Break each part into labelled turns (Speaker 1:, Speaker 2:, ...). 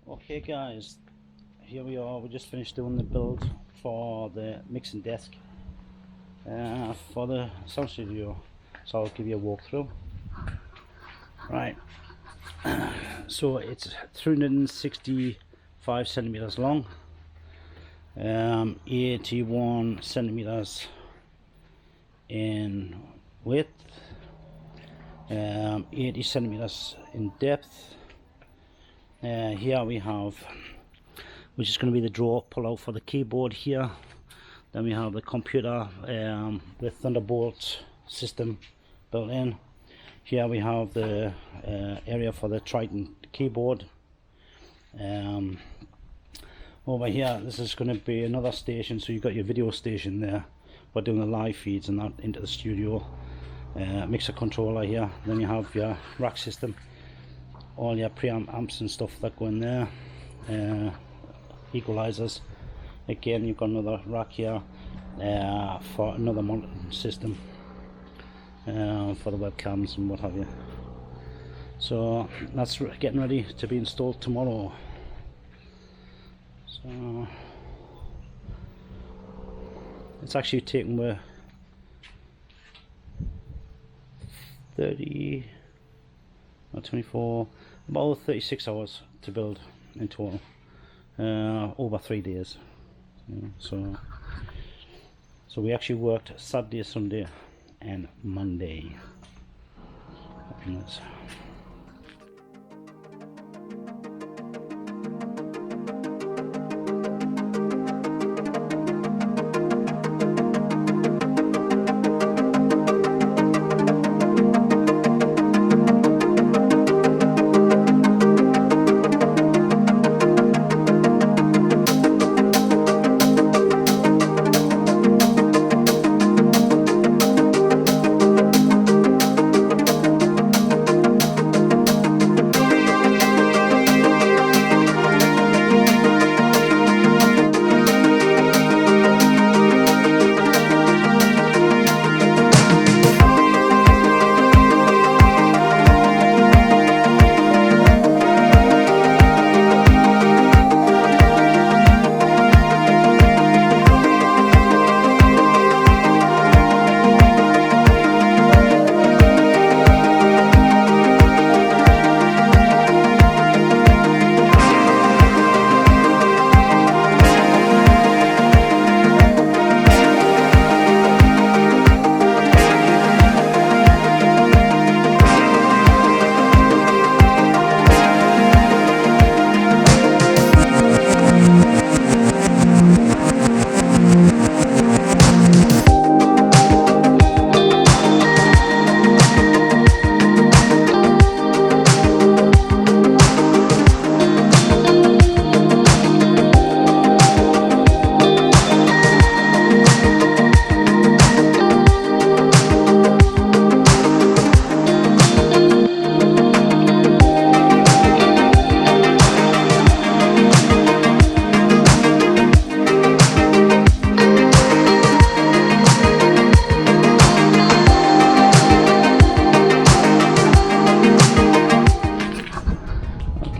Speaker 1: Okay guys, here we are. We just finished doing the build for the mixing desk for the sound studio, so I'll give you a walkthrough. Right, so it's 365 centimeters long, 81 centimeters in width, 80 centimeters in depth. Here we have, which is going to be the drawer pull out for the keyboard here. Then we have the computer with Thunderbolt system built in. Here we have the area for the Triton keyboard. Over here, this is going to be another station, so you've got your video station there. We're doing the live feeds and that into the studio. Mixer controller here. Then you have your rack system, all your preamp amps and stuff that go in there, equalizers. Again, you've got another rack here for another monitoring system for the webcams and what have you. So that's getting ready to be installed tomorrow. So it's actually taken 24, about 36 hours to build in total, over 3 days. So we actually worked Saturday, Sunday and Monday on this.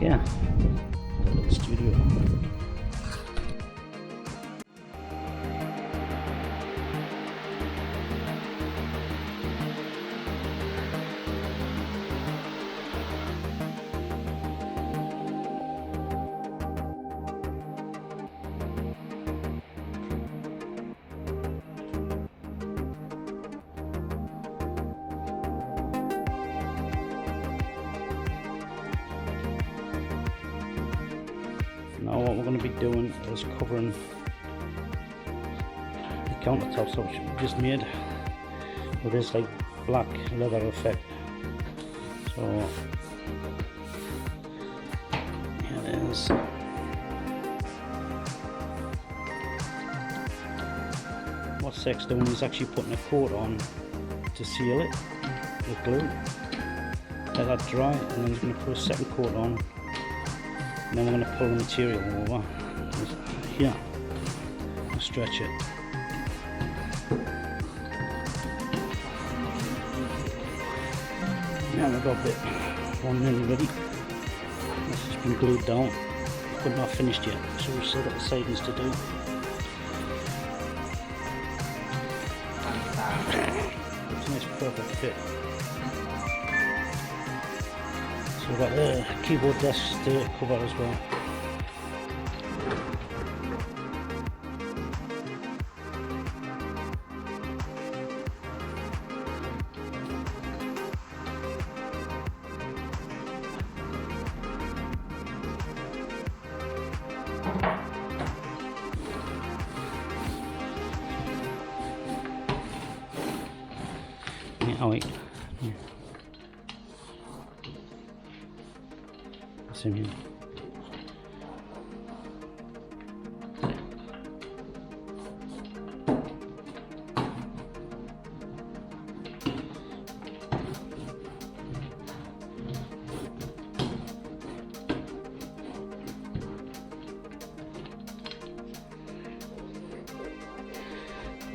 Speaker 1: Yeah, look at the studio. Now what we're going to be doing is covering the countertops which we just made with this like black leather effect. So here it is. What Sec's doing is actually putting a coat on to seal it with glue. Let that dry, and then he's going to put a second coat on. And then we're going to pull the material over here and stretch it. Now we've got one nearly ready. This has been glued down. but not finished yet, so we've still got the sidings to do. It's a nice perfect fit. So we've got the keyboard desk to cover as well. Oh wait, yeah. That's in here.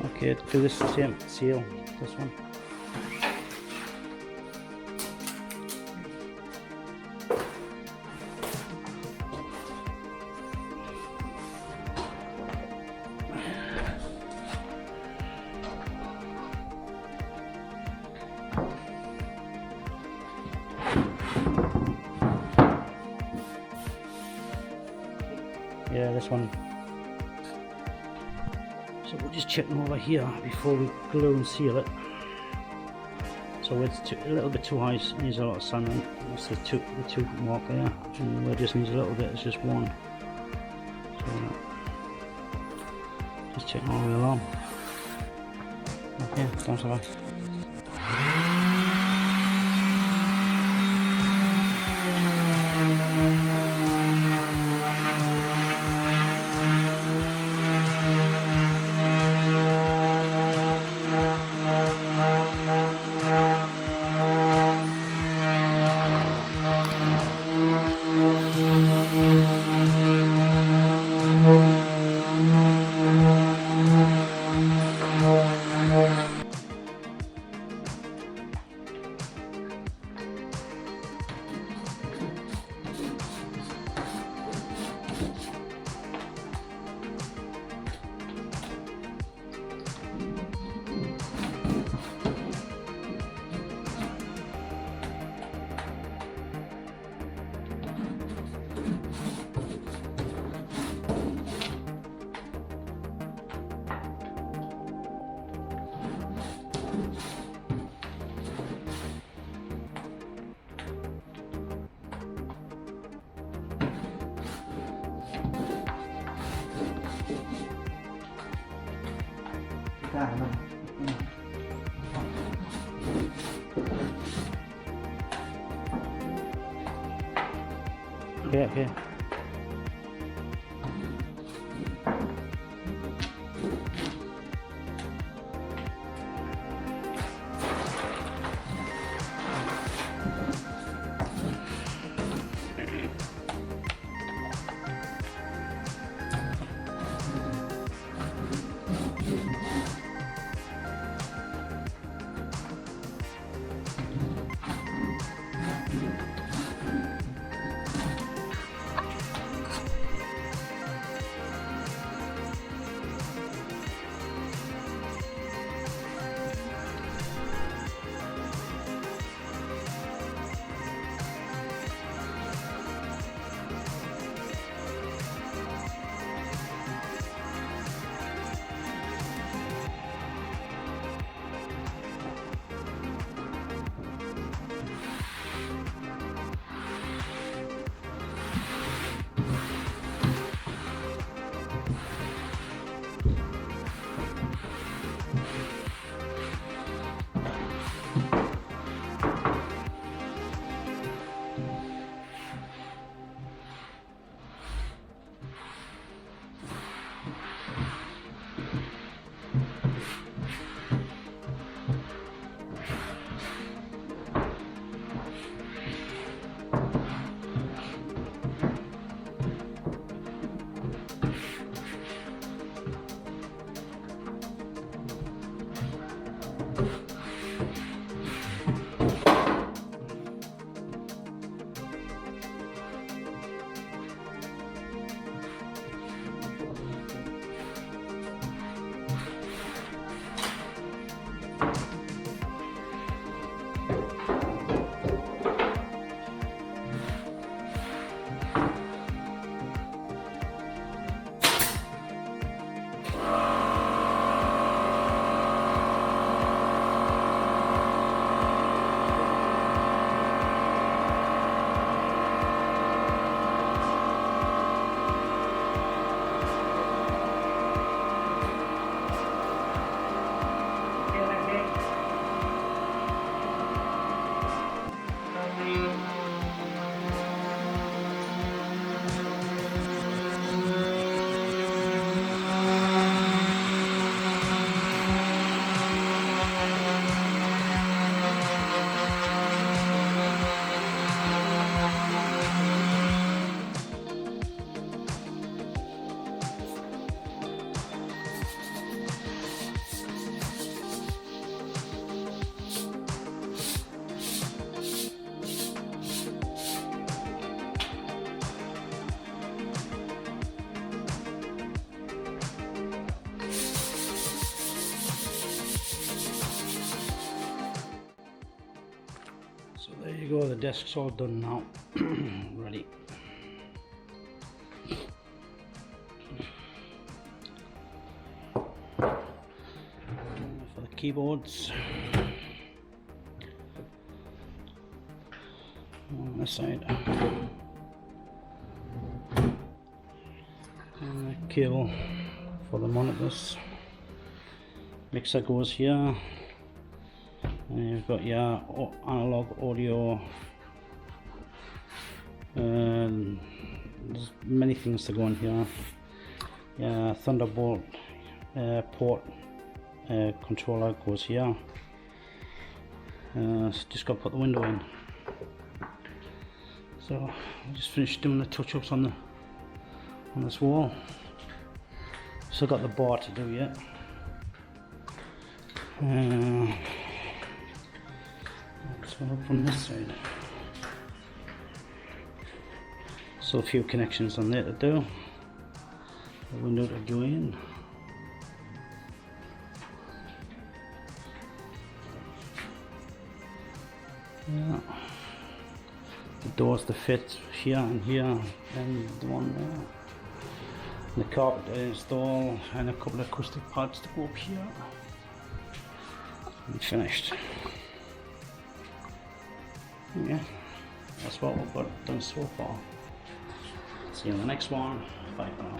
Speaker 1: Okay, do this same seal, this one. Yeah, this one. So we're just checking over here before we glue and seal it. So it's a little bit too high, needs a lot of sanding. That's the two mark there, and where it just needs a little bit, it's just one. So just checking all the way along. Okay, don't survive. Okay, okay. go, the desk's all done now. Ready. For the keyboards. On this side. Cable for the monitors. Mixer goes here. And you've got your analog audio. There's many things to go in here. Yeah, Thunderbolt port controller goes here. Just got to put the window in. So I just finished doing the touch-ups on this wall. Still got the bar to do yet. Let's go up from this side. So a few connections on there to do. The window to go in. Yeah. The doors to fit here and here, and the one there. And the carpet to install, and a couple of acoustic pads to go up here. And finished. Yeah, that's what we've got done so far. See you in the next one. Bye for now.